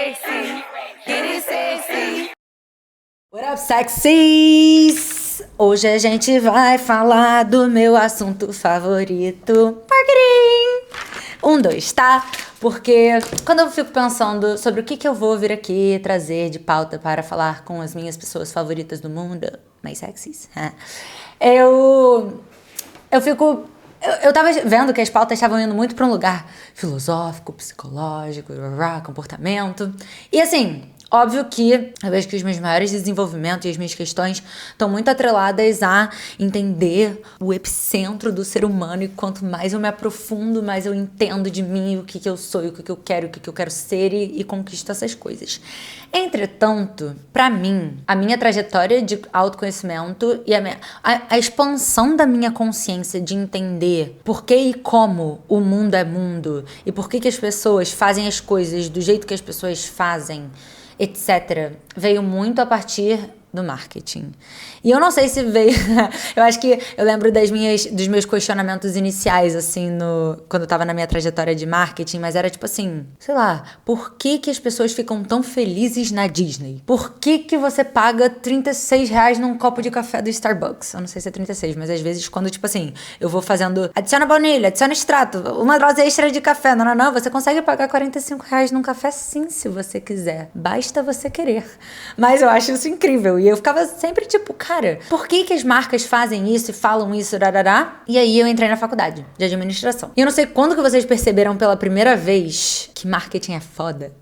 sexy, get it sexy. What up, sexies? Hoje a gente vai falar do meu assunto favorito, marketing. 2, tá? Porque quando eu fico pensando sobre o que eu vou vir aqui trazer de pauta para falar com as minhas pessoas favoritas do mundo, mais sexys, eu tava vendo que as pautas estavam indo muito para um lugar filosófico, psicológico, comportamento. E assim, óbvio que eu vejo que os meus maiores desenvolvimentos e as minhas questões estão muito atreladas a entender o epicentro do ser humano, e quanto mais eu me aprofundo, mais eu entendo de mim, o que eu sou, o que eu quero ser e conquisto essas coisas. Entretanto, pra mim, a minha trajetória de autoconhecimento e a expansão da minha consciência de entender por que e como o mundo é mundo e por que as pessoas fazem as coisas do jeito que as pessoas fazem, etc., veio muito a partir do marketing. E eu não sei se veio... eu acho que eu lembro dos meus questionamentos iniciais, assim, quando eu tava na minha trajetória de marketing, mas era tipo assim, sei lá, por que as pessoas ficam tão felizes na Disney? Por que você paga R$36 num copo de café do Starbucks? Eu não sei se é 36, mas às vezes quando, tipo assim, eu vou fazendo, adiciona baunilha, adiciona extrato, uma dose extra de café, não, você consegue pagar R$45 num café sim, se você quiser. Basta você querer. Mas eu acho isso incrível. E eu ficava sempre tipo, cara, por que as marcas fazem isso e falam isso, darará? E aí eu entrei na faculdade de administração. E eu não sei quando que vocês perceberam pela primeira vez que marketing é foda.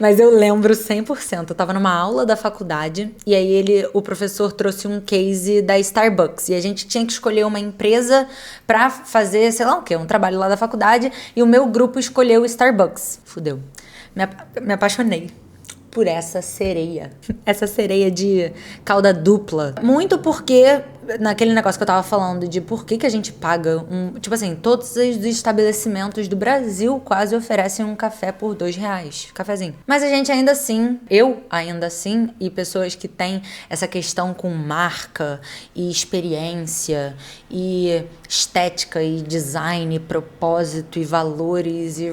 Mas eu lembro 100%. Eu tava numa aula da faculdade e aí o professor trouxe um case da Starbucks. E a gente tinha que escolher uma empresa pra fazer, sei lá o quê, um trabalho lá da faculdade. E o meu grupo escolheu o Starbucks. Fudeu. Me apaixonei por essa sereia de cauda dupla. Muito porque, naquele negócio que eu tava falando de por que a gente paga tipo assim, todos os estabelecimentos do Brasil quase oferecem um café por R$2, cafezinho. Mas a gente eu ainda assim, e pessoas que têm essa questão com marca e experiência e estética e design, propósito e valores e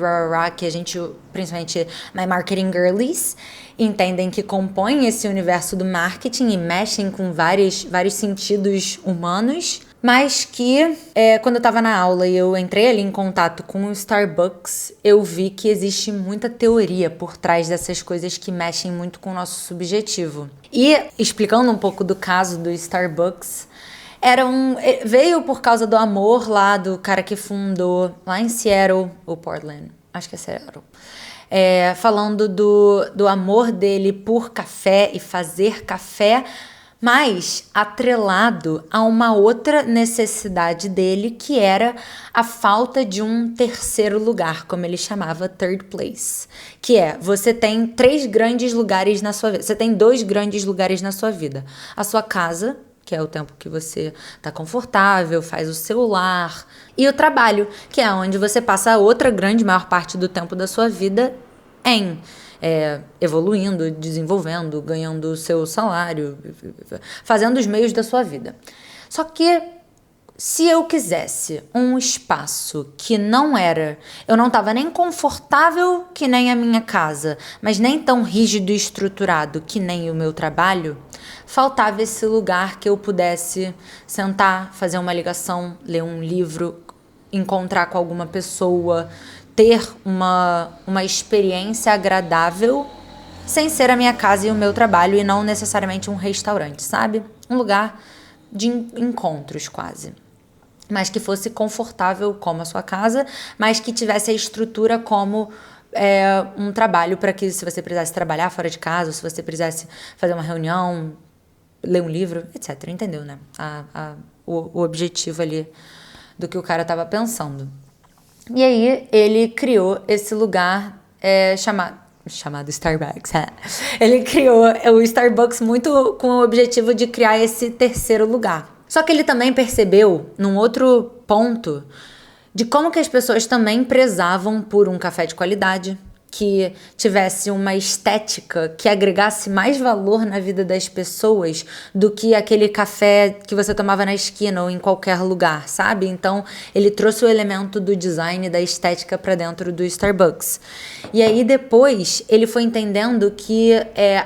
que a gente, principalmente my marketing girlies, entendem que compõem esse universo do marketing e mexem com vários sentidos humanos, mas que quando eu tava na aula e eu entrei ali em contato com o Starbucks, eu vi que existe muita teoria por trás dessas coisas que mexem muito com o nosso subjetivo. E explicando um pouco do caso do Starbucks, veio por causa do amor lá do cara que fundou lá em Seattle ou Portland, acho que é Seattle. Falando do amor dele por café e fazer café, mas atrelado a uma outra necessidade dele, que era a falta de um terceiro lugar, como ele chamava, third place, que você tem 3 grandes lugares na sua vida, você tem 2 grandes lugares na sua vida, a sua casa, que é o tempo que você tá confortável, faz o celular, e o trabalho, que é onde você passa a outra maior parte do tempo da sua vida evoluindo, desenvolvendo, ganhando o seu salário, fazendo os meios da sua vida. Só que se eu quisesse um espaço que eu não estava nem confortável que nem a minha casa, mas nem tão rígido e estruturado que nem o meu trabalho, faltava esse lugar que eu pudesse sentar, fazer uma ligação, ler um livro, encontrar com alguma pessoa, ter uma experiência agradável sem ser a minha casa e o meu trabalho e não necessariamente um restaurante, sabe? Um lugar de encontros quase. Mas que fosse confortável como a sua casa, mas que tivesse a estrutura como um trabalho para que, se você precisasse trabalhar fora de casa, ou se você precisasse fazer uma reunião, ler um livro, etc. Entendeu, né? O objetivo ali do que o cara estava pensando. E aí ele criou esse lugar chamado Starbucks. Ele criou o Starbucks muito com o objetivo de criar esse terceiro lugar. Só que ele também percebeu, num outro ponto, de como que as pessoas também prezavam por um café de qualidade, que tivesse uma estética que agregasse mais valor na vida das pessoas do que aquele café que você tomava na esquina ou em qualquer lugar, sabe? Então, ele trouxe o elemento do design, da estética para dentro do Starbucks. E aí, depois, ele foi entendendo que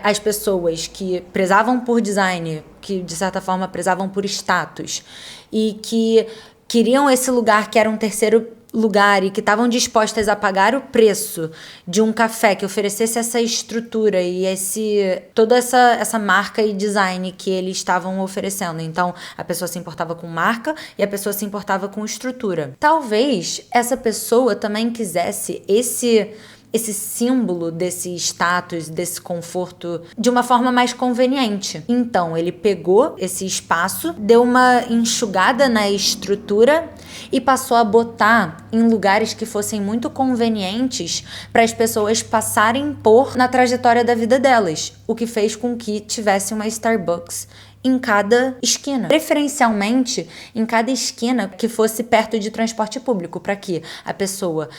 as pessoas que prezavam por design, que de certa forma prezavam por status e que queriam esse lugar que era um terceiro lugar e que estavam dispostas a pagar o preço de um café que oferecesse essa estrutura e toda essa marca e design que eles estavam oferecendo. Então, a pessoa se importava com marca e a pessoa se importava com estrutura. Talvez essa pessoa também quisesse esse símbolo desse status, desse conforto, de uma forma mais conveniente. Então, ele pegou esse espaço, deu uma enxugada na estrutura e passou a botar em lugares que fossem muito convenientes para as pessoas passarem por na trajetória da vida delas, o que fez com que tivesse uma Starbucks em cada esquina. Preferencialmente, em cada esquina que fosse perto de transporte público, para que a pessoa,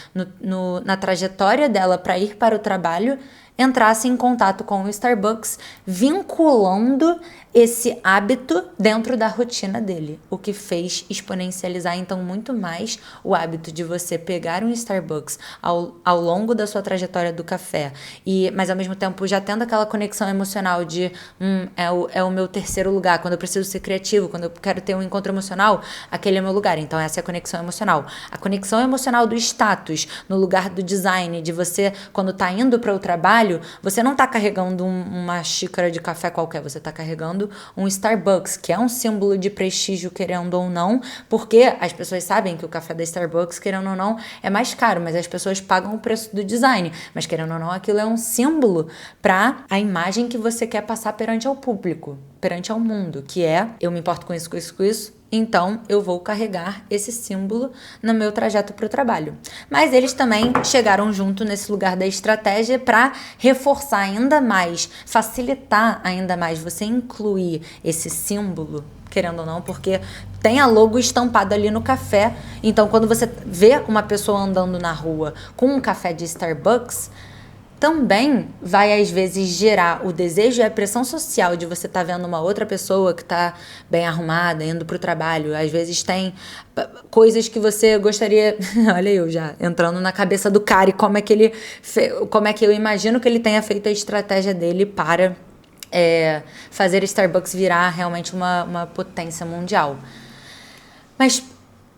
na trajetória dela para ir para o trabalho, entrasse em contato com o Starbucks, vinculando esse hábito dentro da rotina dele, o que fez exponencializar então muito mais o hábito de você pegar um Starbucks ao longo da sua trajetória do café, mas ao mesmo tempo já tendo aquela conexão emocional de é o meu terceiro lugar, quando eu preciso ser criativo, quando eu quero ter um encontro emocional, aquele é o meu lugar. Então essa é a conexão emocional. A conexão emocional do status, no lugar do design, de você, quando tá indo para o trabalho, você não tá carregando uma xícara de café qualquer, você tá carregando um Starbucks, que é um símbolo de prestígio, querendo ou não, porque as pessoas sabem que o café da Starbucks, querendo ou não, é mais caro, mas as pessoas pagam o preço do design, mas querendo ou não, aquilo é um símbolo para a imagem que você quer passar perante ao público, perante ao mundo, que é, eu me importo com isso, com isso, com isso, então eu vou carregar esse símbolo no meu trajeto para o trabalho. Mas eles também chegaram junto nesse lugar da estratégia para reforçar ainda mais, facilitar ainda mais você incluir esse símbolo, querendo ou não, porque tem a logo estampada ali no café. Então quando você vê uma pessoa andando na rua com um café de Starbucks, também vai às vezes gerar o desejo e a pressão social de você estar vendo uma outra pessoa que está bem arrumada, indo para o trabalho. Às vezes tem coisas que você gostaria... Olha eu já entrando na cabeça do cara e como é que eu imagino que ele tenha feito a estratégia dele para fazer Starbucks virar realmente uma potência mundial. Mas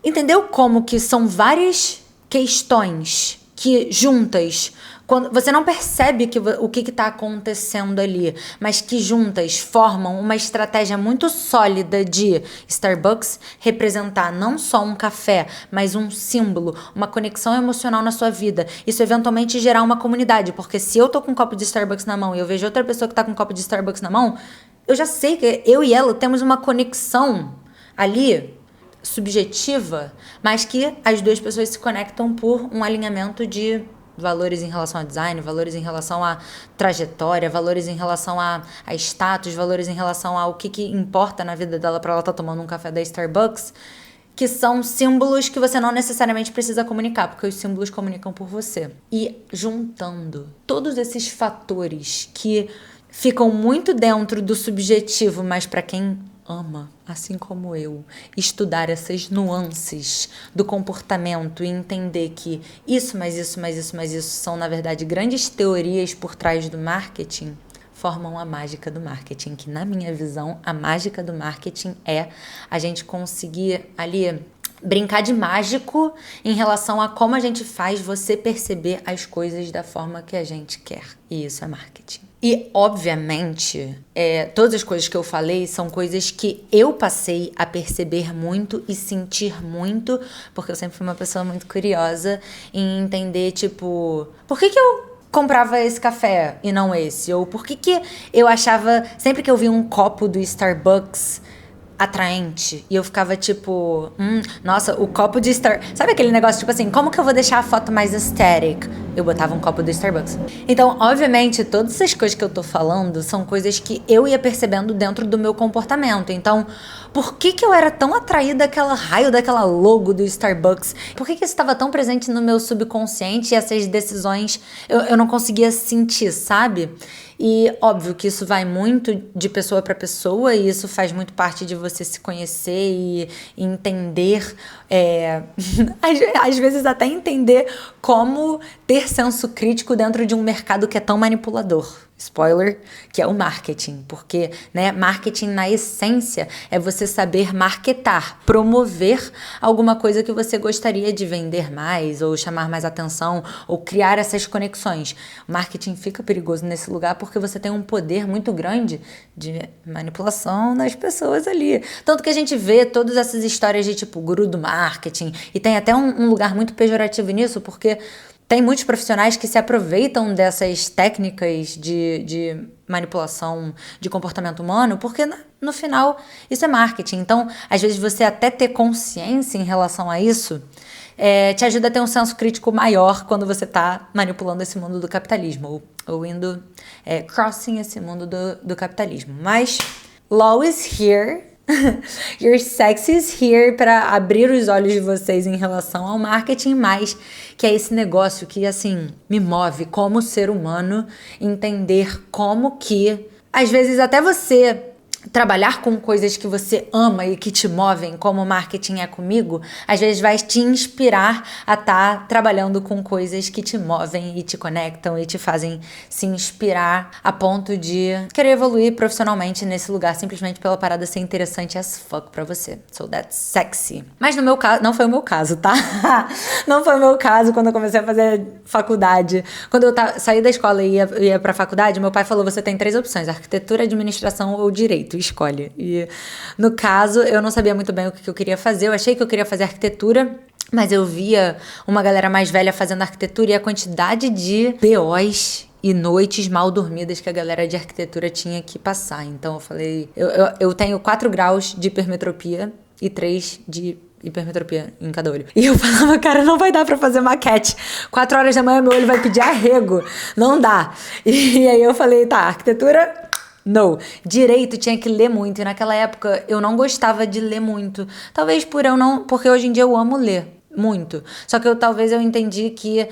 entendeu como que são várias questões que juntas, quando você não percebe o que está acontecendo ali, mas que juntas formam uma estratégia muito sólida de Starbucks representar não só um café, mas um símbolo, uma conexão emocional na sua vida. Isso eventualmente gerar uma comunidade, porque se eu tô com um copo de Starbucks na mão e eu vejo outra pessoa que tá com um copo de Starbucks na mão, eu já sei que eu e ela temos uma conexão ali subjetiva, mas que as duas pessoas se conectam por um alinhamento de valores em relação a design, valores em relação a trajetória, valores em relação a status, valores em relação ao que importa na vida dela para ela estar tomando um café da Starbucks, que são símbolos que você não necessariamente precisa comunicar, porque os símbolos comunicam por você. E juntando todos esses fatores que ficam muito dentro do subjetivo, mas para quem ama, assim como eu, estudar essas nuances do comportamento e entender que isso, mais isso, mais isso, mais isso são, na verdade, grandes teorias por trás do marketing, formam a mágica do marketing, que na minha visão, a mágica do marketing é a gente conseguir ali brincar de mágico em relação a como a gente faz você perceber as coisas da forma que a gente quer. E isso é marketing. E, obviamente, todas as coisas que eu falei são coisas que eu passei a perceber muito e sentir muito, porque eu sempre fui uma pessoa muito curiosa em entender, tipo, por que eu comprava esse café e não esse? Ou por que eu achava, sempre que eu vi um copo do Starbucks atraente. E eu ficava tipo, nossa, o copo de Sabe aquele negócio tipo assim, como que eu vou deixar a foto mais aesthetic? Eu botava um copo do Starbucks. Então, obviamente, todas essas coisas que eu tô falando são coisas que eu ia percebendo dentro do meu comportamento. Então, por que eu era tão atraída daquela raio, daquela logo do Starbucks? Por que isso estava tão presente no meu subconsciente e essas decisões eu não conseguia sentir, sabe? E óbvio que isso vai muito de pessoa para pessoa e isso faz muito parte de você se conhecer e entender, às vezes até entender como ter senso crítico dentro de um mercado que é tão manipulador. Spoiler, que é o marketing, porque, né, marketing na essência é você saber marketar, promover alguma coisa que você gostaria de vender mais, ou chamar mais atenção, ou criar essas conexões. O marketing fica perigoso nesse lugar porque você tem um poder muito grande de manipulação das pessoas ali. Tanto que a gente vê todas essas histórias de tipo guru do marketing, e tem até um lugar muito pejorativo nisso, porque tem muitos profissionais que se aproveitam dessas técnicas de manipulação de comportamento humano, porque no final isso é marketing. Então, às vezes você até ter consciência em relação a isso te ajuda a ter um senso crítico maior quando você está manipulando esse mundo do capitalismo, ou indo crossing esse mundo do capitalismo. Mas law is here. Your sex is here para abrir os olhos de vocês em relação ao marketing, mas que é esse negócio que, assim, me move como ser humano, entender como que, às vezes, até você trabalhar com coisas que você ama e que te movem, como o marketing é comigo, às vezes vai te inspirar a estar trabalhando com coisas que te movem e te conectam e te fazem se inspirar a ponto de querer evoluir profissionalmente nesse lugar, simplesmente pela parada ser interessante as fuck pra você. So that's sexy. Mas no meu caso, não foi o meu caso, tá? Não foi o meu caso quando eu comecei a fazer faculdade. Quando eu saí da escola e ia pra faculdade, meu pai falou, você tem 3 opções, arquitetura, administração ou direito. Escolhe. E no caso, eu não sabia muito bem o que eu queria fazer. Eu achei que eu queria fazer arquitetura, mas eu via uma galera mais velha fazendo arquitetura e a quantidade de BOs e noites mal dormidas que a galera de arquitetura tinha que passar. Então eu falei, eu tenho 4 graus de hipermetropia e 3 de hipermetropia em cada olho. E eu falava, cara, não vai dar pra fazer maquete. 4 horas da manhã meu olho vai pedir arrego. Não dá. E aí eu falei, tá, arquitetura... No. Direito tinha que ler muito. E naquela época eu não gostava de ler muito. Talvez porque hoje em dia eu amo ler muito. Só que talvez eu entendi que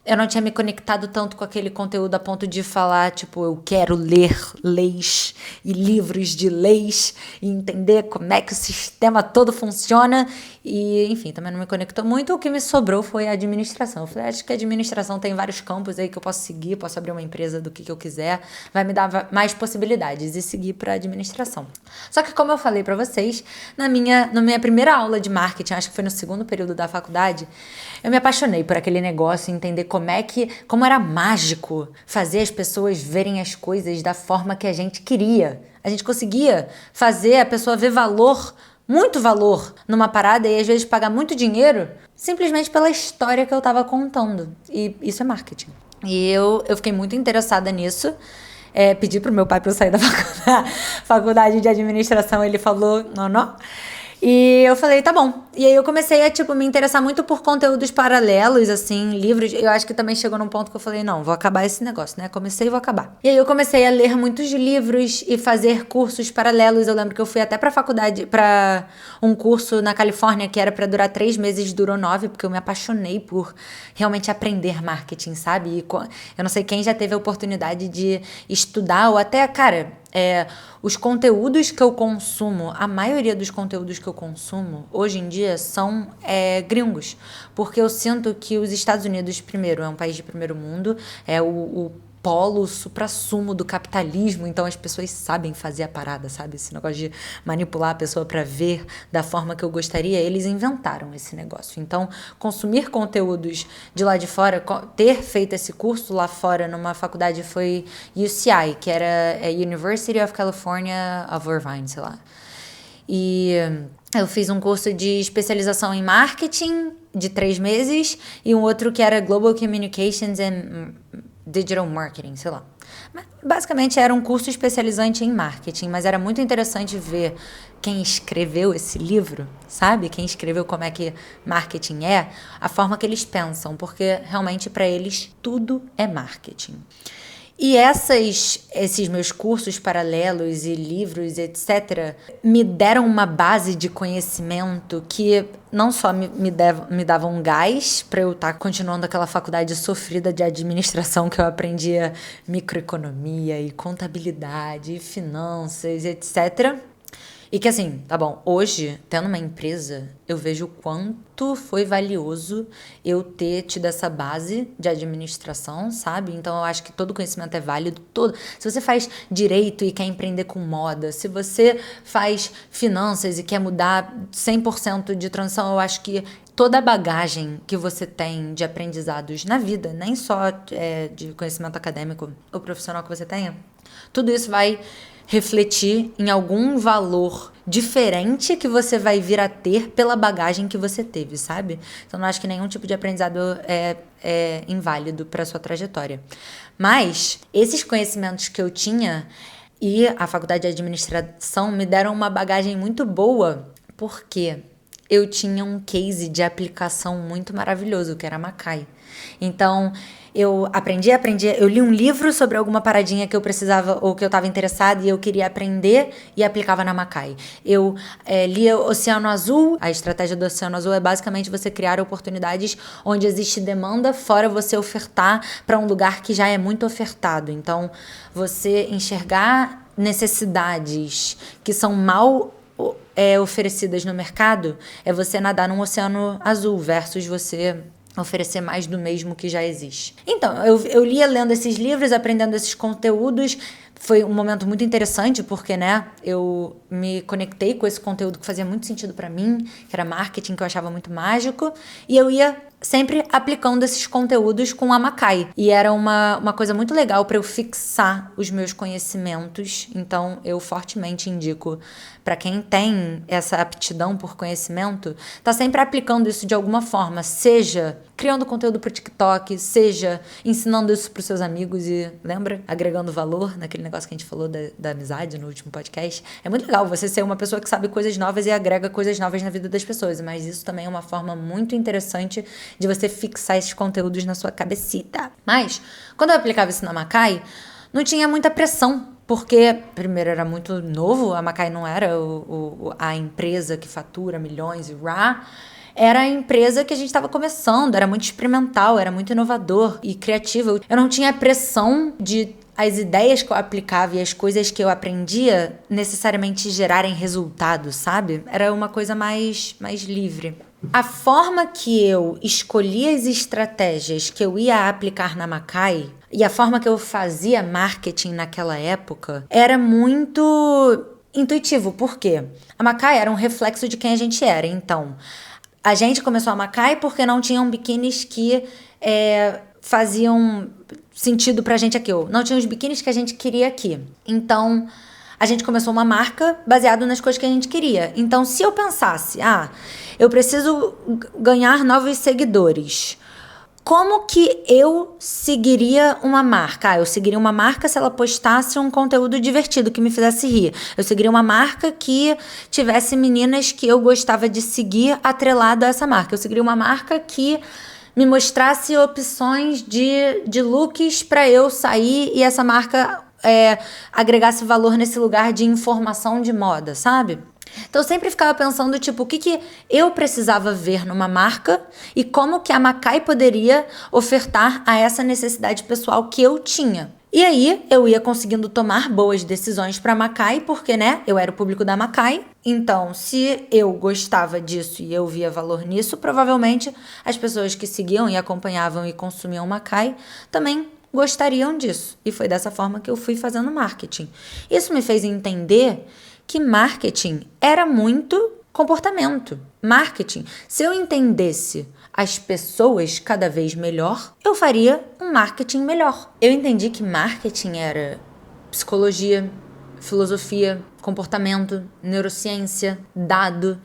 eu não tinha me conectado tanto com aquele conteúdo a ponto de falar, tipo, eu quero ler leis e livros de leis e entender como é que o sistema todo funciona. E, enfim, também não me conectou muito. O que me sobrou foi a administração. Eu falei, acho que a administração tem vários campos aí que eu posso seguir, posso abrir uma empresa do que eu quiser, vai me dar mais possibilidades e seguir para administração. Só que, como eu falei para vocês, na minha primeira aula de marketing, acho que foi no 2º período da faculdade, eu me apaixonei por aquele negócio, entender como era mágico fazer as pessoas verem as coisas da forma que a gente queria. A gente conseguia fazer a pessoa ver valor, muito valor, numa parada e às vezes pagar muito dinheiro simplesmente pela história que eu tava contando. E isso é marketing. E eu fiquei muito interessada nisso. Pedi pro meu pai pra eu sair da faculdade de administração, ele falou, não. E eu falei, tá bom. E aí eu comecei a, me interessar muito por conteúdos paralelos, assim, livros. Eu acho que também chegou num ponto que eu falei, não, vou acabar esse negócio, né? Comecei e vou acabar. E aí eu comecei a ler muitos livros e fazer cursos paralelos. Eu lembro que eu fui até pra faculdade, pra um curso na Califórnia que era pra durar 3 meses, durou 9, porque eu me apaixonei por realmente aprender marketing, sabe? E eu não sei quem já teve a oportunidade de estudar ou até, cara... os conteúdos que eu consumo, a maioria dos conteúdos que eu consumo hoje em dia são gringos, porque eu sinto que os Estados Unidos, primeiro, é um país de primeiro mundo, é o polo suprassumo do capitalismo, então as pessoas sabem fazer a parada, sabe? Esse negócio de manipular a pessoa para ver da forma que eu gostaria, eles inventaram esse negócio. Então, consumir conteúdos de lá de fora, ter feito esse curso lá fora numa faculdade foi UCI, que era University of California of Irvine, sei lá. E eu fiz um curso de especialização em marketing de 3 meses e um outro que era Global Communications and digital marketing, sei lá. Mas, basicamente era um curso especializante em marketing, mas era muito interessante ver quem escreveu esse livro, sabe? Quem escreveu como é que marketing é, a forma que eles pensam, porque realmente para eles tudo é marketing. E esses meus cursos paralelos e livros, etc., me deram uma base de conhecimento que não só me davam um gás para eu estar continuando aquela faculdade sofrida de administração que eu aprendia microeconomia e contabilidade e finanças, etc., e que assim, tá bom, hoje, tendo uma empresa, eu vejo o quanto foi valioso eu ter tido essa base de administração, sabe? Então eu acho que todo conhecimento é válido, todo. Se você faz direito e quer empreender com moda, se você faz finanças e quer mudar 100% de transição, eu acho que toda a bagagem que você tem de aprendizados na vida, nem só de conhecimento acadêmico ou profissional que você tenha, tudo isso vai refletir em algum valor diferente que você vai vir a ter pela bagagem que você teve, sabe? Então, não acho que nenhum tipo de aprendizado é inválido para sua trajetória. Mas, esses conhecimentos que eu tinha e a faculdade de administração me deram uma bagagem muito boa, porque eu tinha um case de aplicação muito maravilhoso, que era a Macai. Então, eu aprendi, eu li um livro sobre alguma paradinha que eu precisava ou que eu estava interessada e eu queria aprender e aplicava na Macai. Eu lia Oceano Azul. A estratégia do Oceano Azul é basicamente você criar oportunidades onde existe demanda, fora você ofertar para um lugar que já é muito ofertado. Então, você enxergar necessidades que são mal oferecidas no mercado é você nadar num oceano azul versus você oferecer mais do mesmo que já existe. Então, eu lia lendo esses livros, aprendendo esses conteúdos. Foi um momento muito interessante porque, né, eu me conectei com esse conteúdo que fazia muito sentido para mim, que era marketing, que eu achava muito mágico, e eu ia sempre aplicando esses conteúdos com a Macai. E era uma coisa muito legal para eu fixar os meus conhecimentos. Então, eu fortemente indico para quem tem essa aptidão por conhecimento, tá sempre aplicando isso de alguma forma, seja criando conteúdo pro TikTok, seja ensinando isso pros seus amigos e, lembra? Agregando valor naquele negócio que a gente falou da amizade no último podcast. É muito legal você ser uma pessoa que sabe coisas novas e agrega coisas novas na vida das pessoas, mas isso também é uma forma muito interessante de você fixar esses conteúdos na sua cabecita. Mas, quando eu aplicava isso na Macai, não tinha muita pressão, porque, primeiro, era muito novo, a Macai não era a empresa que fatura milhões e era a empresa que a gente estava começando, era muito experimental, era muito inovador e criativo. Eu não tinha pressão de as ideias que eu aplicava e as coisas que eu aprendia necessariamente gerarem resultados, sabe? Era uma coisa mais livre. A forma que eu escolhia as estratégias que eu ia aplicar na Macai e a forma que eu fazia marketing naquela época era muito intuitivo. Por quê? A Macai era um reflexo de quem a gente era. Então, a gente começou a Macai porque não tinham biquínis que faziam sentido pra gente aqui. Não tinha os biquínis que a gente queria aqui. Então, a gente começou uma marca baseada nas coisas que a gente queria. Então, se eu pensasse, eu preciso ganhar novos seguidores, como que eu seguiria uma marca? Eu seguiria uma marca se ela postasse um conteúdo divertido que me fizesse rir. Eu seguiria uma marca que tivesse meninas que eu gostava de seguir atrelado a essa marca. Eu seguiria uma marca que me mostrasse opções de looks para eu sair e essa marca agregasse valor nesse lugar de informação de moda, sabe? Então eu sempre ficava pensando, tipo, o que eu precisava ver numa marca e como que a Macai poderia ofertar a essa necessidade pessoal que eu tinha. E aí eu ia conseguindo tomar boas decisões para a Macai, porque, né, eu era o público da Macai. Então, se eu gostava disso e eu via valor nisso, provavelmente as pessoas que seguiam e acompanhavam e consumiam Macai também gostariam disso. E foi dessa forma que eu fui fazendo marketing. Isso me fez entender que marketing era muito comportamento. Marketing, se eu entendesse as pessoas cada vez melhor, eu faria um marketing melhor. Eu entendi que marketing era psicologia, filosofia, comportamento, neurociência, dado.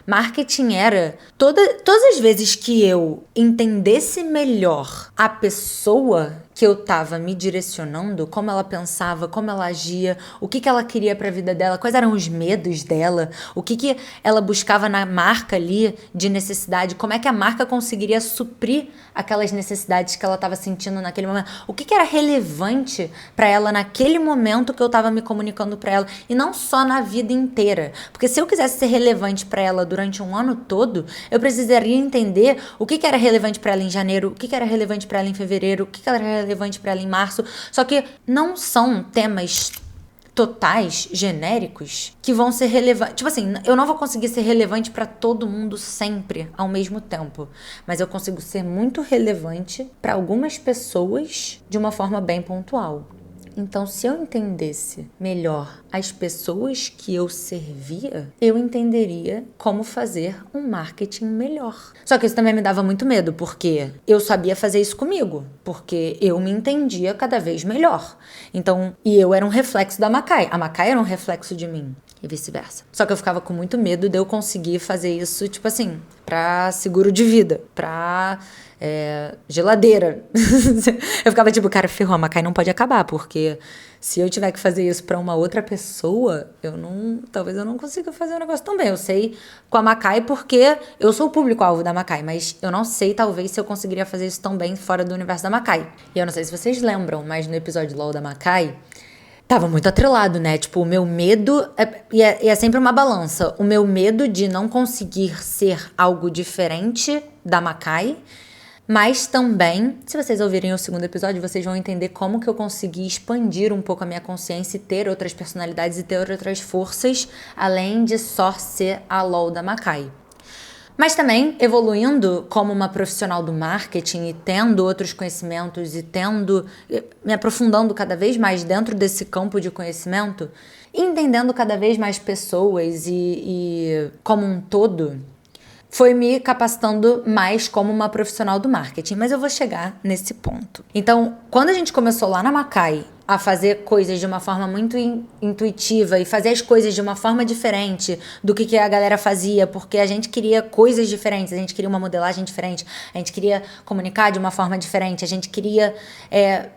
Marketing era todas as vezes que eu entendesse melhor a pessoa que eu tava me direcionando, como ela pensava, como ela agia, o que ela queria pra vida dela, quais eram os medos dela, o que ela buscava na marca ali de necessidade, como é que a marca conseguiria suprir aquelas necessidades que ela tava sentindo naquele momento, o que era relevante pra ela naquele momento que eu tava me comunicando pra ela, e não só na vida inteira, porque se eu quisesse ser relevante pra ela durante um ano todo, eu precisaria entender o que era relevante pra ela em janeiro, o que era relevante pra ela em fevereiro, o que era relevante para ela em março, só que não são temas totais, genéricos, que vão ser relevantes. Tipo assim, eu não vou conseguir ser relevante para todo mundo sempre, ao mesmo tempo, mas eu consigo ser muito relevante para algumas pessoas de uma forma bem pontual. Então, se eu entendesse melhor as pessoas que eu servia, eu entenderia como fazer um marketing melhor. Só que isso também me dava muito medo, porque eu sabia fazer isso comigo, porque eu me entendia cada vez melhor. Então, e eu era um reflexo da Macai. A Macai era um reflexo de mim. E vice-versa. Só que eu ficava com muito medo de eu conseguir fazer isso, tipo assim, pra seguro de vida, pra geladeira. Eu ficava tipo, cara, ferrou, a Macai não pode acabar, porque se eu tiver que fazer isso pra uma outra pessoa, talvez eu não consiga fazer o negócio tão bem. Eu sei com a Macai porque eu sou o público-alvo da Macai, mas eu não sei, talvez, se eu conseguiria fazer isso tão bem fora do universo da Macai. E eu não sei se vocês lembram, mas no episódio LOL da Macai, tava muito atrelado, né? Tipo, o meu medo... é sempre uma balança. O meu medo de não conseguir ser algo diferente da Macai, mas também, se vocês ouvirem o segundo episódio, vocês vão entender como que eu consegui expandir um pouco a minha consciência e ter outras personalidades e ter outras forças, além de só ser a LOL da Macai. Mas também evoluindo como uma profissional do marketing e tendo outros conhecimentos e me aprofundando cada vez mais dentro desse campo de conhecimento, entendendo cada vez mais pessoas e como um todo, foi me capacitando mais como uma profissional do marketing. Mas eu vou chegar nesse ponto. Então, quando a gente começou lá na Macai a fazer coisas de uma forma muito intuitiva e fazer as coisas de uma forma diferente do que a galera fazia, porque a gente queria coisas diferentes, a gente queria uma modelagem diferente, a gente queria comunicar de uma forma diferente, a gente queria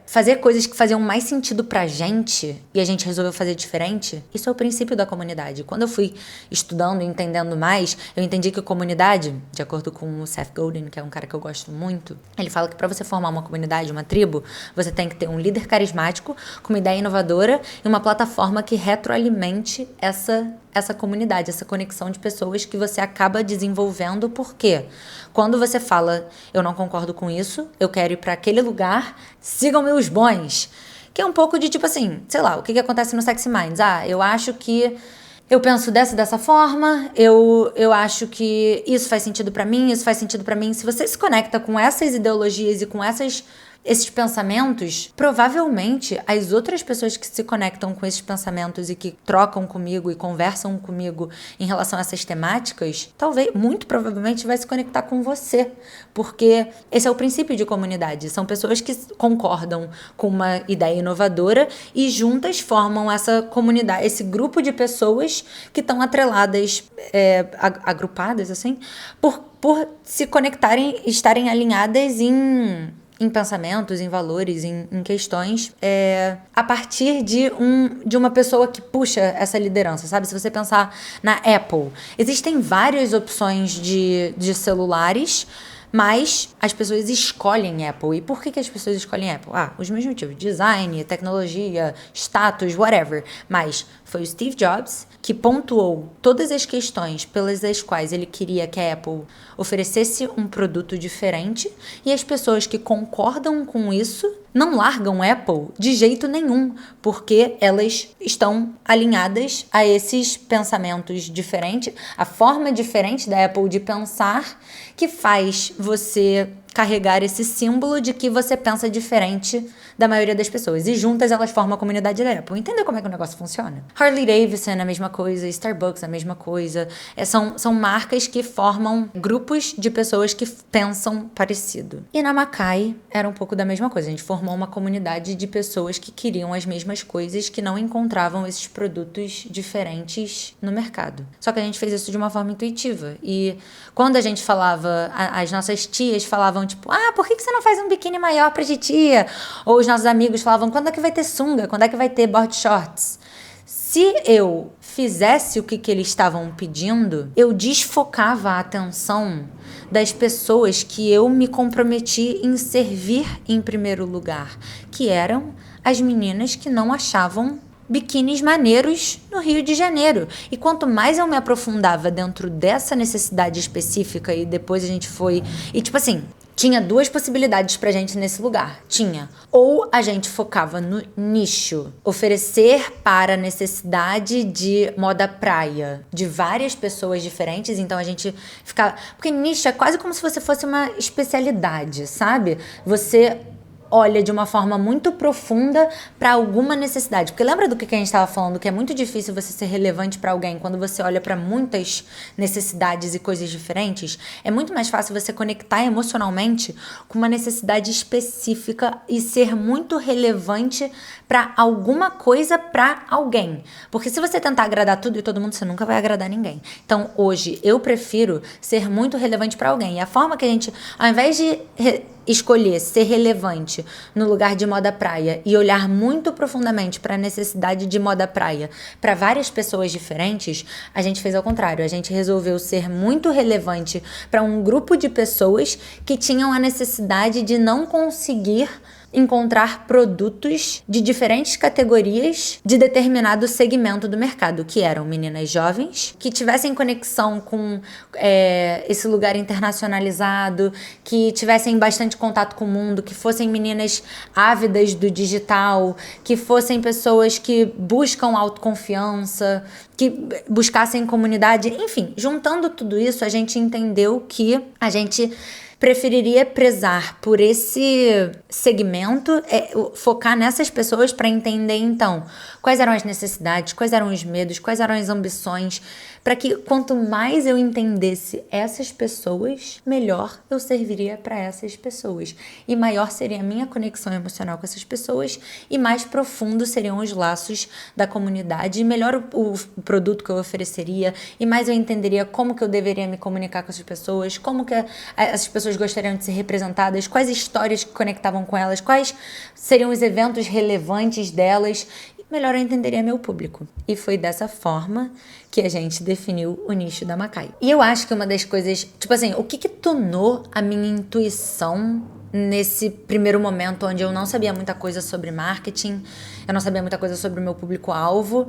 fazer coisas que faziam mais sentido pra gente e a gente resolveu fazer diferente. Isso é o princípio da comunidade. Quando eu fui estudando e entendendo mais, eu entendi que a comunidade, de acordo com o Seth Godin, que é um cara que eu gosto muito, ele fala que pra você formar uma comunidade, uma tribo, você tem que ter um líder carismático, com uma ideia inovadora e uma plataforma que retroalimente essa comunidade, essa conexão de pessoas que você acaba desenvolvendo. Porque quando você fala, eu não concordo com isso, eu quero ir para aquele lugar, sigam-me os bons. Que é um pouco de tipo assim, sei lá, o que acontece no Sexy Minds? Eu acho que eu penso dessa forma, eu acho que isso faz sentido pra mim, isso faz sentido pra mim. Se você se conecta com essas ideologias e com esses pensamentos, provavelmente as outras pessoas que se conectam com esses pensamentos e que trocam comigo e conversam comigo em relação a essas temáticas, muito provavelmente vai se conectar com você, porque esse é o princípio de comunidade. São pessoas que concordam com uma ideia inovadora e juntas formam essa comunidade, esse grupo de pessoas que estão atreladas, agrupadas, assim, por se conectarem, estarem alinhadas em pensamentos, em valores, em questões, a partir de uma pessoa que puxa essa liderança, sabe? Se você pensar na Apple, existem várias opções de celulares, mas as pessoas escolhem Apple. E por que as pessoas escolhem Apple? Os mesmos motivos. Design, tecnologia, status, whatever. Mas foi o Steve Jobs que pontuou todas as questões pelas quais ele queria que a Apple oferecesse um produto diferente, e as pessoas que concordam com isso não largam Apple de jeito nenhum, porque elas estão alinhadas a esses pensamentos diferentes, a forma diferente da Apple de pensar, que faz você carregar esse símbolo de que você pensa diferente da maioria das pessoas. E juntas elas formam a comunidade da Apple. Entendeu como é que o negócio funciona? Harley Davidson é a mesma coisa, Starbucks é a mesma coisa. São marcas que formam grupos de pessoas que pensam parecido. E na Macai era um pouco da mesma coisa. A gente formou uma comunidade de pessoas que queriam as mesmas coisas, que não encontravam esses produtos diferentes no mercado. Só que a gente fez isso de uma forma intuitiva. E quando a gente falava, as nossas tias falavam tipo, por que você não faz um biquíni maior pra titia? Ou os nossos amigos falavam, quando é que vai ter sunga? Quando é que vai ter board shorts? Se eu fizesse o que eles estavam pedindo, eu desfocava a atenção das pessoas que eu me comprometi em servir em primeiro lugar, que eram as meninas que não achavam biquínis maneiros no Rio de Janeiro. E quanto mais eu me aprofundava dentro dessa necessidade específica, e depois a gente foi... E tipo assim, tinha duas possibilidades pra gente nesse lugar. Tinha, ou a gente focava no nicho, oferecer para a necessidade de moda praia de várias pessoas diferentes, então a gente ficava... Porque nicho é quase como se você fosse uma especialidade, sabe? Você olha de uma forma muito profunda para alguma necessidade. Porque lembra do que a gente estava falando, que é muito difícil você ser relevante para alguém quando você olha para muitas necessidades e coisas diferentes? É muito mais fácil você conectar emocionalmente com uma necessidade específica e ser muito relevante para alguma coisa para alguém. Porque se você tentar agradar tudo e todo mundo, você nunca vai agradar ninguém. Então, hoje, eu prefiro ser muito relevante para alguém. E a forma que a gente, ao invés de escolher ser relevante no lugar de moda praia e olhar muito profundamente para a necessidade de moda praia para várias pessoas diferentes, a gente fez ao contrário. A gente resolveu ser muito relevante para um grupo de pessoas que tinham a necessidade de não conseguir encontrar produtos de diferentes categorias de determinado segmento do mercado, que eram meninas jovens, que tivessem conexão com esse lugar internacionalizado, que tivessem bastante contato com o mundo, que fossem meninas ávidas do digital, que fossem pessoas que buscam autoconfiança, que buscassem comunidade. Enfim, juntando tudo isso, a gente entendeu que a gente preferiria prezar por esse segmento, focar nessas pessoas para entender, então, quais eram as necessidades, quais eram os medos, quais eram as ambições, para que quanto mais eu entendesse essas pessoas, melhor eu serviria para essas pessoas. E maior seria a minha conexão emocional com essas pessoas e mais profundo seriam os laços da comunidade, e melhor o produto que eu ofereceria, e mais eu entenderia como que eu deveria me comunicar com essas pessoas, como que essas pessoas gostariam de ser representadas, quais histórias que conectavam com elas, quais seriam os eventos relevantes delas. Melhor eu entenderia meu público. E foi dessa forma que a gente definiu o nicho da Macai. E eu acho que uma das coisas, tipo assim, o que tornou a minha intuição nesse primeiro momento onde eu não sabia muita coisa sobre marketing, eu não sabia muita coisa sobre o meu público-alvo,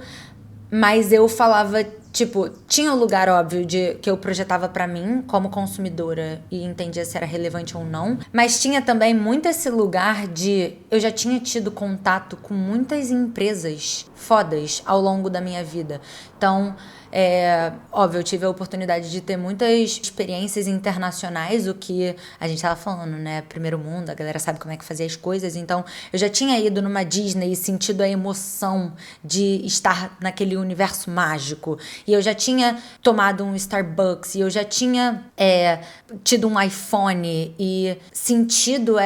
mas eu falava, tipo, tinha um lugar óbvio que eu projetava pra mim como consumidora e entendia se era relevante ou não, mas tinha também muito esse lugar de eu já tinha tido contato com muitas empresas fodas ao longo da minha vida. Então, óbvio, eu tive a oportunidade de ter muitas experiências internacionais, o que a gente tava falando, né? Primeiro mundo, a galera sabe como é que fazia as coisas. Então, eu já tinha ido numa Disney e sentido a emoção de estar naquele universo mágico. E eu já tinha tomado um Starbucks, e eu já tinha tido um iPhone e sentido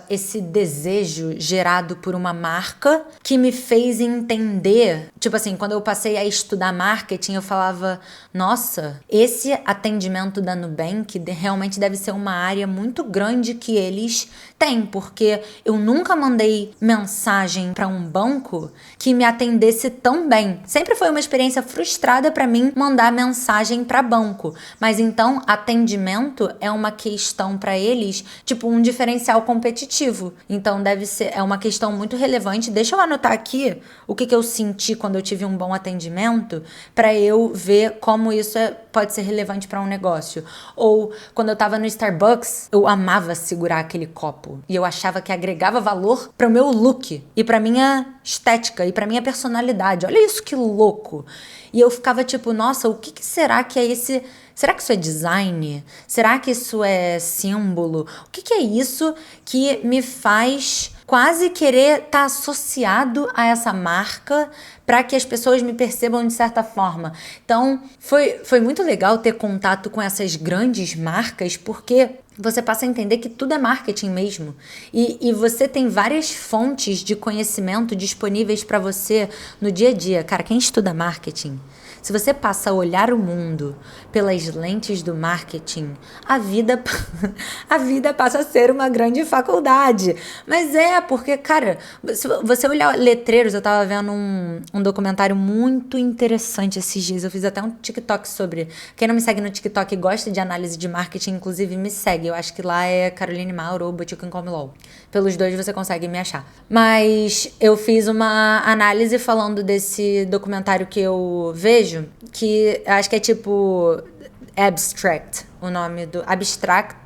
esse desejo gerado por uma marca que me fez entender. Tipo assim, quando eu passei a estudar marketing, eu falava, nossa, esse atendimento da Nubank realmente deve ser uma área muito grande que eles têm, porque eu nunca mandei mensagem para um banco que me atendesse tão bem. Sempre foi uma experiência frustrada para mim mandar mensagem para banco, mas então atendimento é uma questão para eles, tipo um diferencial competitivo. Então é uma questão muito relevante. Deixa eu anotar aqui o que eu senti quando eu tive um bom atendimento, para eu ver como isso pode ser relevante para um negócio. Ou quando eu tava no Starbucks, eu amava segurar aquele copo e eu achava que agregava valor para o meu look e para minha estética e para minha personalidade. Olha isso, que louco! E eu ficava tipo, nossa, o que será que é esse Será que isso é design? Será que isso é símbolo? O que é isso que me faz quase querer estar associado a essa marca para que as pessoas me percebam de certa forma? Então, foi muito legal ter contato com essas grandes marcas, porque você passa a entender que tudo é marketing mesmo. E você tem várias fontes de conhecimento disponíveis para você no dia a dia. Cara, quem estuda marketing, se você passa a olhar o mundo pelas lentes do marketing, a vida passa a ser uma grande faculdade. Mas porque, cara, se você olhar letreiros, eu tava vendo um documentário muito interessante esses dias. Eu fiz até um TikTok sobre. Quem não me segue no TikTok e gosta de análise de marketing, inclusive, me segue. Eu acho que lá é Caroline Mauro ou Botucum Come Law. Pelos dois você consegue me achar. Mas eu fiz uma análise falando desse documentário que eu vejo, que acho que é tipo Abstract, o nome do abstracto.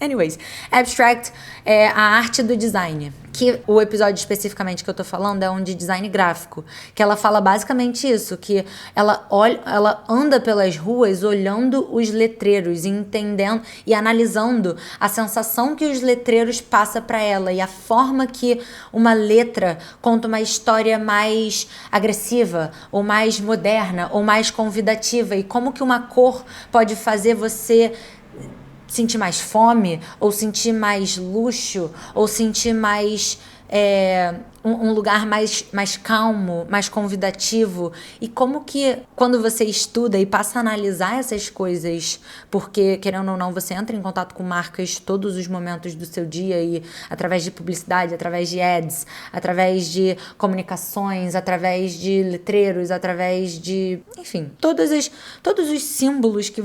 Anyways, Abstract é a arte do design. Que o episódio especificamente que eu tô falando é um de design gráfico, que ela fala basicamente isso, que ela anda pelas ruas olhando os letreiros e entendendo e analisando a sensação que os letreiros passam para ela e a forma que uma letra conta uma história mais agressiva, ou mais moderna, ou mais convidativa, e como que uma cor pode fazer você sentir mais fome, ou sentir mais luxo, ou sentir mais um lugar mais calmo, mais convidativo. E como que quando você estuda e passa a analisar essas coisas, porque querendo ou não você entra em contato com marcas todos os momentos do seu dia, e através de publicidade, através de ads, através de comunicações, através de letreiros, através de, enfim, todos os símbolos que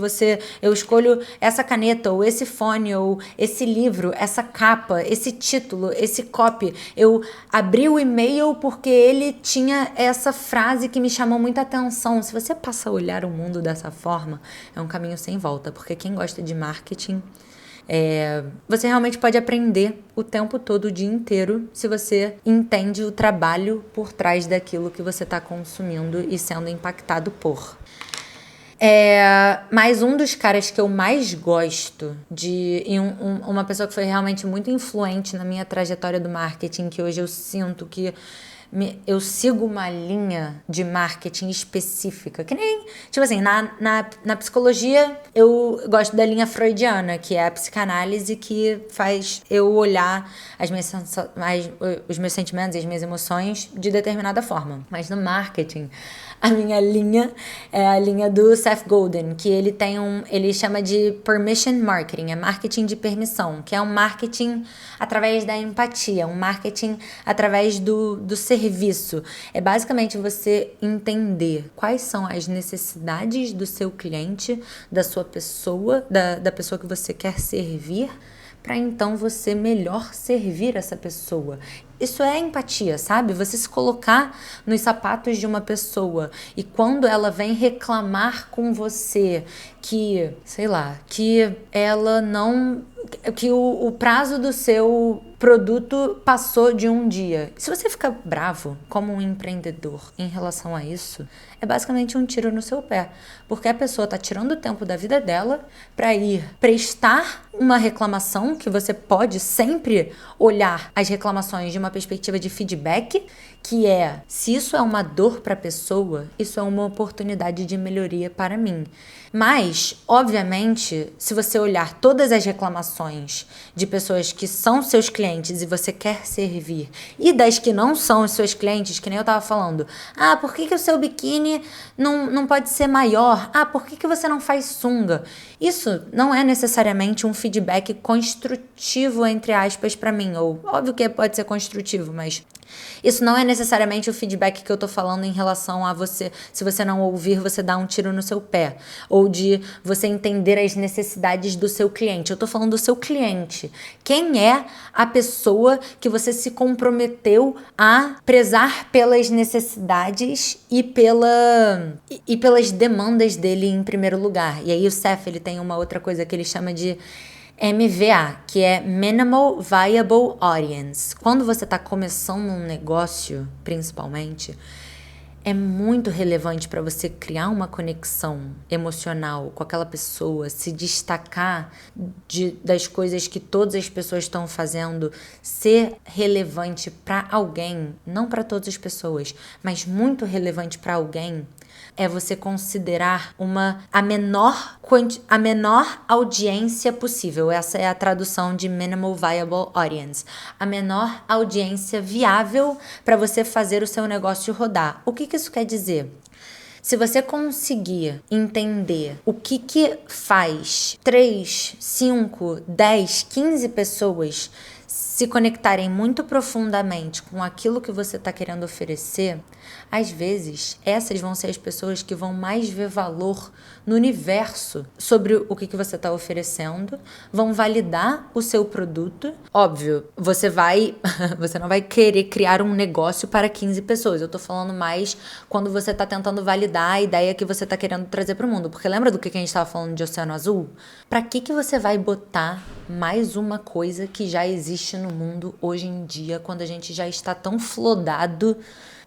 eu escolho essa caneta, ou esse fone, ou esse livro, essa capa, esse título, esse copy. Eu abri o e-mail porque ele tinha essa frase que me chamou muita atenção. Se você passa a olhar o mundo dessa forma, é um caminho sem volta, porque quem gosta de marketing, você realmente pode aprender o tempo todo, o dia inteiro, se você entende o trabalho por trás daquilo que você está consumindo e sendo impactado por. Mas um dos caras que eu mais gosto e uma pessoa que foi realmente muito influente na minha trajetória do marketing, que hoje eu sinto que eu sigo uma linha de marketing específica, que nem, tipo assim, na psicologia eu gosto da linha freudiana, que é a psicanálise, que faz eu olhar os meus sentimentos e as minhas emoções de determinada forma. Mas no marketing, a minha linha é a linha do Seth Godin, que ele chama de permission marketing, é marketing de permissão, que é um marketing através da empatia, um marketing através do serviço. É basicamente você entender quais são as necessidades do seu cliente, da sua pessoa, da pessoa que você quer servir, para então você melhor servir essa pessoa. Isso é empatia, sabe? Você se colocar nos sapatos de uma pessoa e quando ela vem reclamar com você que, sei lá, que ela não... que o prazo do seu produto passou de um dia. Se você fica bravo como um empreendedor em relação a isso, é basicamente um tiro no seu pé. Porque a pessoa está tirando o tempo da vida dela para ir prestar uma reclamação, que você pode sempre olhar as reclamações de uma perspectiva de feedback, que se isso é uma dor para a pessoa, isso é uma oportunidade de melhoria para mim. Mas, obviamente, se você olhar todas as reclamações de pessoas que são seus clientes e você quer servir, e das que não são os seus clientes, que nem eu tava falando, por que o seu biquíni não pode ser maior? Por que você não faz sunga? Isso não é necessariamente um feedback construtivo, entre aspas, para mim. Ou, óbvio que pode ser construtivo, mas isso não é necessariamente o feedback que eu tô falando em relação a você. Se você não ouvir, você dá um tiro no seu pé. Ou de você entender as necessidades do seu cliente. Eu tô falando do seu cliente. Quem é a pessoa que você se comprometeu a prezar pelas necessidades e pelas demandas dele em primeiro lugar? E aí o Seth, ele tem uma outra coisa que ele chama de MVA, que é Minimal Viable Audience. Quando você está começando um negócio, principalmente, é muito relevante para você criar uma conexão emocional com aquela pessoa, se destacar das coisas que todas as pessoas estão fazendo, ser relevante para alguém, não para todas as pessoas, mas muito relevante para alguém, é você considerar a menor audiência possível. Essa é a tradução de Minimal Viable Audience. A menor audiência viável para você fazer o seu negócio rodar. O que isso quer dizer? Se você conseguir entender o que faz 3, 5, 10, 15 pessoas se conectarem muito profundamente com aquilo que você está querendo oferecer, às vezes essas vão ser as pessoas que vão mais ver valor no universo sobre o que você está oferecendo, vão validar o seu produto. Óbvio, você não vai querer criar um negócio para 15 pessoas. Eu tô falando mais quando você está tentando validar a ideia que você está querendo trazer para o mundo. Porque lembra do que a gente estava falando de Oceano Azul? Para que você vai botar mais uma coisa que já existe no mundo hoje em dia, quando a gente já está tão flodado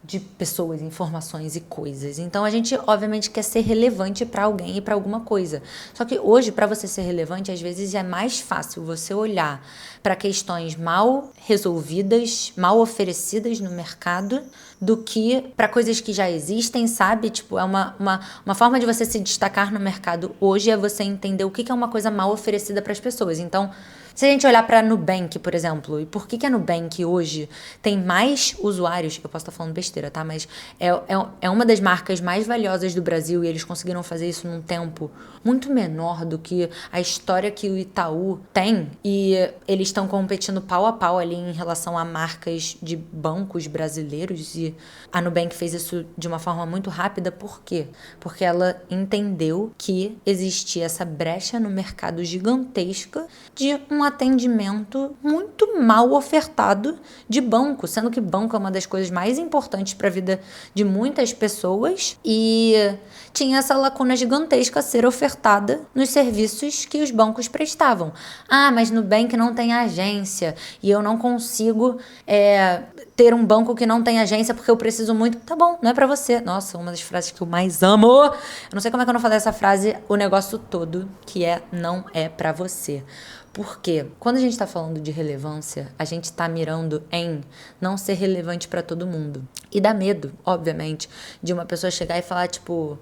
de pessoas, informações e coisas? Então a gente obviamente quer ser relevante para alguém e para alguma coisa. Só que hoje, para você ser relevante, às vezes é mais fácil você olhar para questões mal resolvidas, mal oferecidas no mercado, do que para coisas que já existem, sabe? Tipo, é uma forma de você se destacar no mercado hoje é você entender o que é uma coisa mal oferecida para as pessoas. Então, se a gente olhar para a Nubank, por exemplo, e por que a Nubank hoje tem mais usuários, eu posso estar falando besteira, tá? Mas é uma das marcas mais valiosas do Brasil e eles conseguiram fazer isso num tempo muito menor do que a história que o Itaú tem, e eles estão competindo pau a pau ali em relação a marcas de bancos brasileiros, e a Nubank fez isso de uma forma muito rápida. Por quê? Porque ela entendeu que existia essa brecha no mercado gigantesca de um atendimento muito mal ofertado de banco, sendo que banco é uma das coisas mais importantes para a vida de muitas pessoas, e tinha essa lacuna gigantesca a ser ofertada nos serviços que os bancos prestavam. Ah, mas Nubank não tem agência e eu não consigo ter um banco que não tem agência porque eu preciso muito. Tá bom, não é pra você. Nossa, uma das frases que eu mais amo. Eu não sei como é que eu não falei essa frase o negócio todo, que não é pra você. Porque quando a gente tá falando de relevância, a gente tá mirando em não ser relevante pra todo mundo. E dá medo, obviamente, de uma pessoa chegar e falar, tipo,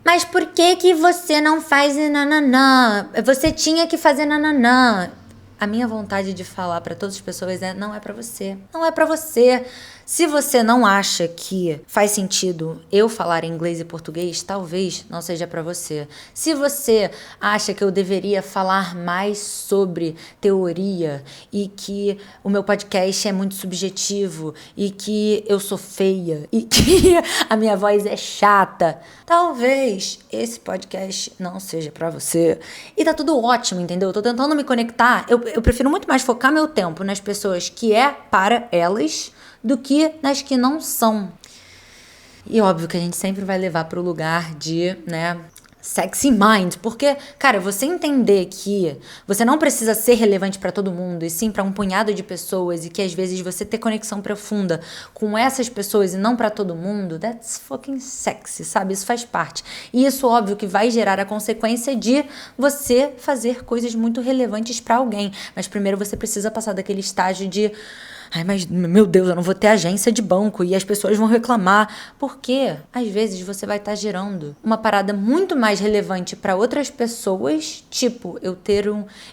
mas por que você não faz nananã? Você tinha que fazer nananã. A minha vontade de falar para todas as pessoas não é para você. Não é para você. Se você não acha que faz sentido eu falar inglês e português, talvez não seja para você. Se você acha que eu deveria falar mais sobre teoria e que o meu podcast é muito subjetivo e que eu sou feia e que a minha voz é chata, talvez esse podcast não seja para você. E tá tudo ótimo, entendeu? Eu tô tentando me conectar. Eu prefiro muito mais focar meu tempo nas pessoas que é para elas do que nas que não são. E óbvio que a gente sempre vai levar pro lugar de, sexy mind, porque, cara, você entender que você não precisa ser relevante pra todo mundo, e sim pra um punhado de pessoas, e que às vezes você ter conexão profunda com essas pessoas e não pra todo mundo, that's fucking sexy, sabe? Isso faz parte. E isso, óbvio, que vai gerar a consequência de você fazer coisas muito relevantes pra alguém. Mas primeiro você precisa passar daquele estágio de ai, mas meu Deus, eu não vou ter agência de banco e as pessoas vão reclamar. Porque às vezes você vai estar gerando uma parada muito mais relevante para outras pessoas, tipo, eu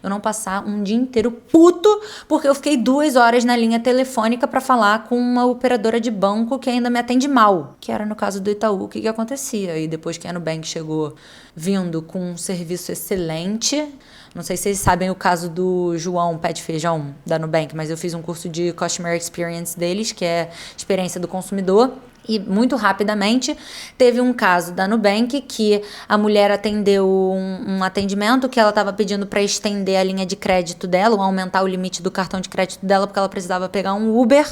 não passar um dia inteiro puto porque eu fiquei 2 horas na linha telefônica para falar com uma operadora de banco que ainda me atende mal, que era no caso do Itaú. O que acontecia? E depois que a Nubank chegou vindo com um serviço excelente. Não sei se vocês sabem o caso do João Pé de Feijão, da Nubank, mas eu fiz um curso de Customer Experience deles, que é experiência do consumidor. E muito rapidamente teve um caso da Nubank que a mulher atendeu um atendimento que ela estava pedindo para estender a linha de crédito dela, ou aumentar o limite do cartão de crédito dela, porque ela precisava pegar um Uber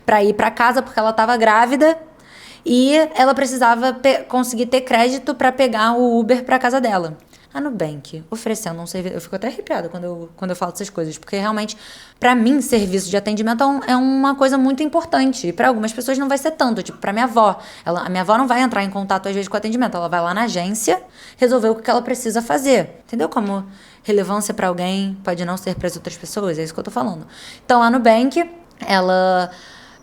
para ir para casa, porque ela estava grávida. E ela precisava conseguir ter crédito para pegar o Uber para casa dela. A Nubank oferecendo um serviço... Eu fico até arrepiada quando eu falo dessas coisas, porque realmente, pra mim, serviço de atendimento é uma coisa muito importante. E pra algumas pessoas não vai ser tanto. Tipo, pra minha avó. A minha avó não vai entrar em contato, às vezes, com o atendimento. Ela vai lá na agência resolver o que ela precisa fazer. Entendeu como relevância pra alguém pode não ser pras outras pessoas? É isso que eu tô falando. Então, a Nubank, ela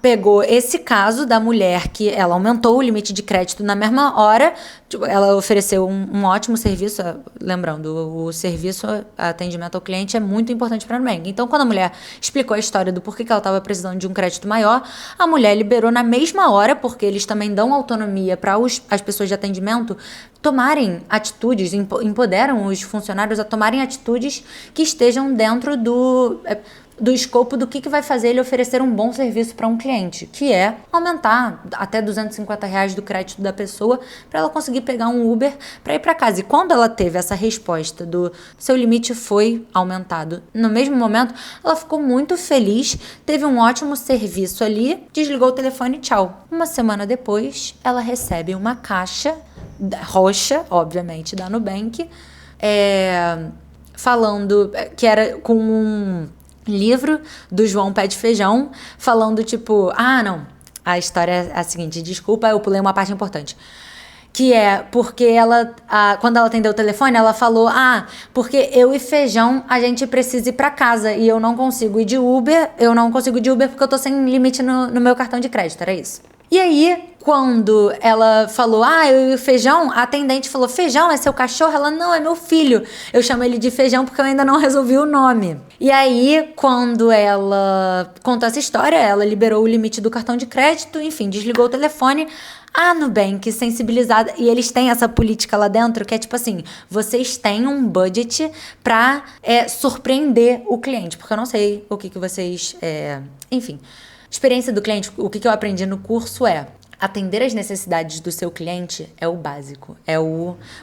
pegou esse caso da mulher que ela aumentou o limite de crédito na mesma hora, tipo, ela ofereceu um ótimo serviço, lembrando, o serviço, atendimento ao cliente é muito importante para a Nubank. Então, quando a mulher explicou a história do porquê que ela estava precisando de um crédito maior, a mulher liberou na mesma hora, porque eles também dão autonomia para as pessoas de atendimento tomarem atitudes, empoderam os funcionários a tomarem atitudes que estejam dentro do escopo do que vai fazer ele oferecer um bom serviço para um cliente, que é aumentar até R$250 do crédito da pessoa para ela conseguir pegar um Uber para ir para casa. E quando ela teve essa resposta do seu limite foi aumentado, no mesmo momento, ela ficou muito feliz, teve um ótimo serviço ali, desligou o telefone e tchau. Uma semana depois, ela recebe uma caixa roxa, obviamente, da Nubank, falando que era com um livro do João Pé de Feijão, falando tipo, não, a história é a seguinte, desculpa, eu pulei uma parte importante, que é porque ela, quando ela atendeu o telefone, ela falou, porque eu e Feijão, a gente precisa ir pra casa e eu não consigo ir de Uber porque eu tô sem limite no meu cartão de crédito, era isso. E aí, quando ela falou, eu e o Feijão, a atendente falou, Feijão, é seu cachorro? Ela, não, é meu filho. Eu chamo ele de Feijão porque eu ainda não resolvi o nome. E aí, quando ela contou essa história, ela liberou o limite do cartão de crédito, enfim, desligou o telefone. A Nubank sensibilizada, e eles têm essa política lá dentro que é tipo assim, vocês têm um budget pra surpreender o cliente, porque eu não sei o que vocês, enfim... Experiência do cliente, o que eu aprendi no curso atender as necessidades do seu cliente é o básico.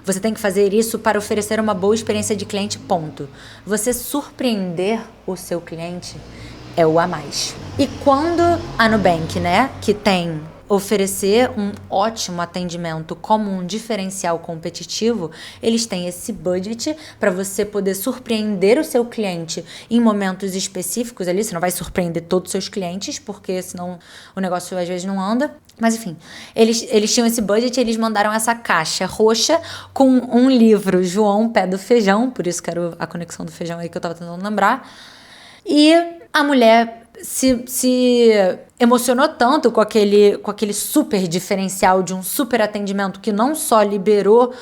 Você tem que fazer isso para oferecer uma boa experiência de cliente, ponto. Você surpreender o seu cliente é o a mais. E quando a Nubank, que tem oferecer um ótimo atendimento como um diferencial competitivo, eles têm esse budget para você poder surpreender o seu cliente em momentos específicos ali. Você não vai surpreender todos os seus clientes, porque senão o negócio às vezes não anda. Mas enfim, eles tinham esse budget e eles mandaram essa caixa roxa com um livro João Pé do Feijão, por isso que era a conexão do feijão aí que eu tava tentando lembrar. E a mulher se emocionou tanto com aquele super diferencial de um super atendimento que não só liberou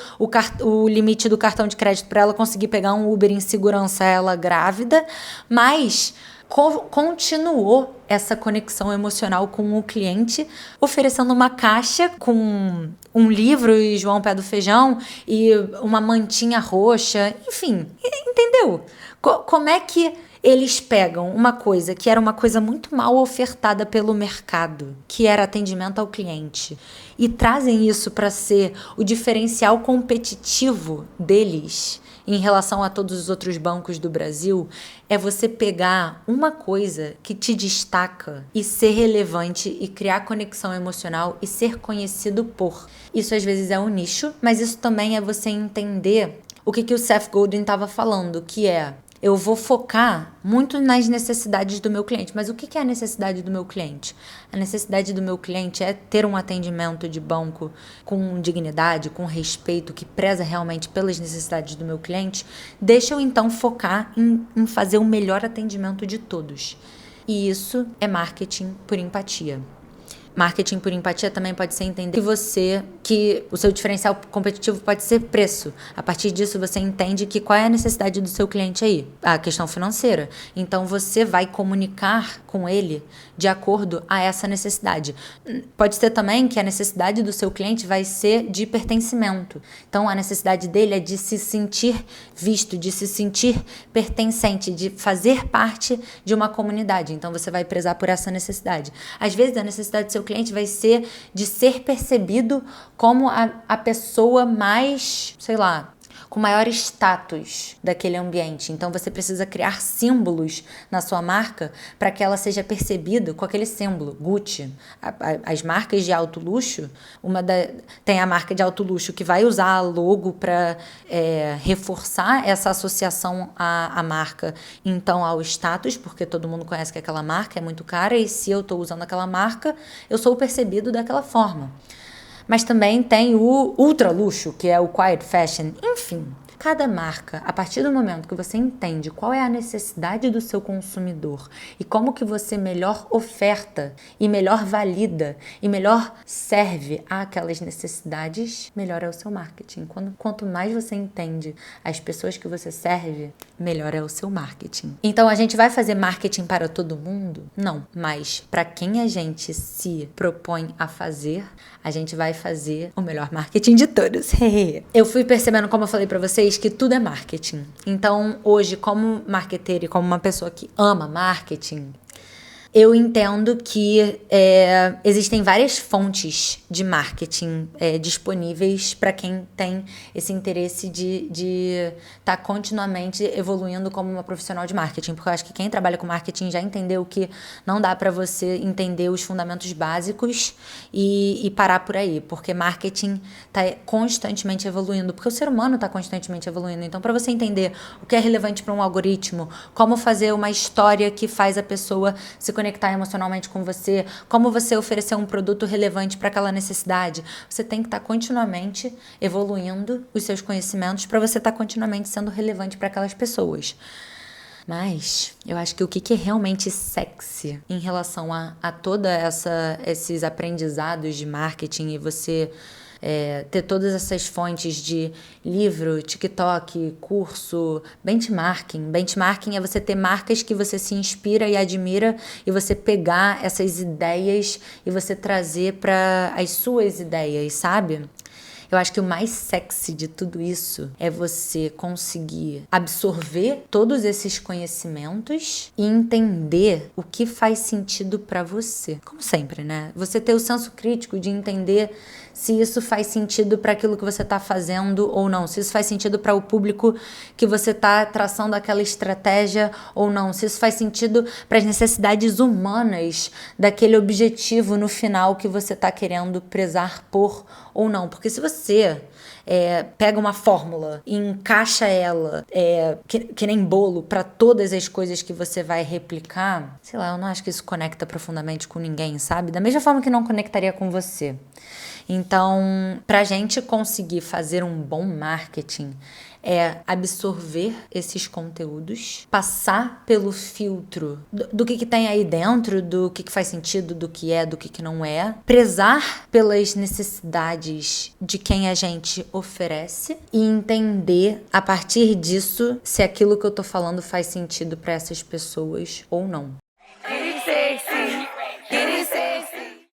o limite do cartão de crédito para ela conseguir pegar um Uber em segurança, ela grávida, mas continuou essa conexão emocional com o cliente, oferecendo uma caixa com um livro e João Pé do Feijão e uma mantinha roxa, enfim, entendeu? Como é que eles pegam uma coisa que era uma coisa muito mal ofertada pelo mercado, que era atendimento ao cliente, e trazem isso para ser o diferencial competitivo deles em relação a todos os outros bancos do Brasil? É você pegar uma coisa que te destaca e ser relevante e criar conexão emocional e ser conhecido por. Isso às vezes é um nicho, mas isso também é você entender o que o Seth Godin estava falando, que eu vou focar muito nas necessidades do meu cliente. Mas o que é a necessidade do meu cliente? A necessidade do meu cliente é ter um atendimento de banco com dignidade, com respeito, que preza realmente pelas necessidades do meu cliente. Deixa eu então focar em fazer o melhor atendimento de todos. E isso é marketing por empatia. Marketing por empatia também pode ser entender que o seu diferencial competitivo pode ser preço. A partir disso, você entende que qual é a necessidade do seu cliente aí? A questão financeira. Então, você vai comunicar com ele de acordo a essa necessidade. Pode ser também que a necessidade do seu cliente vai ser de pertencimento. Então, a necessidade dele é de se sentir visto, de se sentir pertencente, de fazer parte de uma comunidade. Então, você vai prezar por essa necessidade. Às vezes, a necessidade do seu cliente vai ser de ser percebido como a pessoa mais, com maior status daquele ambiente. Então você precisa criar símbolos na sua marca para que ela seja percebida com aquele símbolo. Gucci. As marcas de alto luxo, tem a marca de alto luxo que vai usar a logo para reforçar essa associação à marca, então ao status, porque todo mundo conhece que aquela marca é muito cara e se eu estou usando aquela marca, eu sou percebido daquela forma. Mas também tem o ultra luxo, que é o quiet fashion. Enfim, cada marca, a partir do momento que você entende qual é a necessidade do seu consumidor e como que você melhor oferta e melhor valida e melhor serve àquelas necessidades, melhor é o seu marketing. Quanto mais você entende as pessoas que você serve, melhor é o seu marketing. Então a gente vai fazer marketing para todo mundo? Não, mas para quem a gente se propõe a fazer, a gente vai fazer o melhor marketing de todos. Eu fui percebendo, como eu falei pra vocês, que tudo é marketing. Então, hoje, como marqueteira e como uma pessoa que ama marketing, eu entendo que existem várias fontes de marketing disponíveis para quem tem esse interesse de estar continuamente evoluindo como uma profissional de marketing, porque eu acho que quem trabalha com marketing já entendeu que não dá para você entender os fundamentos básicos e parar por aí, porque marketing está constantemente evoluindo, porque o ser humano está constantemente evoluindo. Então, para você entender o que é relevante para um algoritmo, como fazer uma história que faz a pessoa se conectar emocionalmente com você, como você oferecer um produto relevante para aquela necessidade. Você tem que estar continuamente evoluindo os seus conhecimentos para você estar continuamente sendo relevante para aquelas pessoas. Mas eu acho que o que é realmente sexy em relação a toda esses aprendizados de marketing e você ter todas essas fontes de livro, TikTok, curso, benchmarking. Benchmarking é você ter marcas que você se inspira e admira e você pegar essas ideias e você trazer para as suas ideias, sabe? Eu acho que o mais sexy de tudo isso é você conseguir absorver todos esses conhecimentos e entender o que faz sentido para você. Como sempre, né? Você ter o senso crítico de entender se isso faz sentido para aquilo que você está fazendo ou não, se isso faz sentido para o público que você está traçando aquela estratégia ou não, se isso faz sentido para as necessidades humanas daquele objetivo no final que você está querendo prezar por ou não. Porque se você pega uma fórmula e encaixa ela que nem bolo para todas as coisas que você vai replicar, sei lá, eu não acho que isso conecta profundamente com ninguém, sabe? Da mesma forma que não conectaria com você. Então, pra gente conseguir fazer um bom marketing, absorver esses conteúdos, passar pelo filtro do que tem aí dentro, do que faz sentido, do que não é, prezar pelas necessidades de quem a gente oferece e entender a partir disso se aquilo que eu tô falando faz sentido para essas pessoas ou não.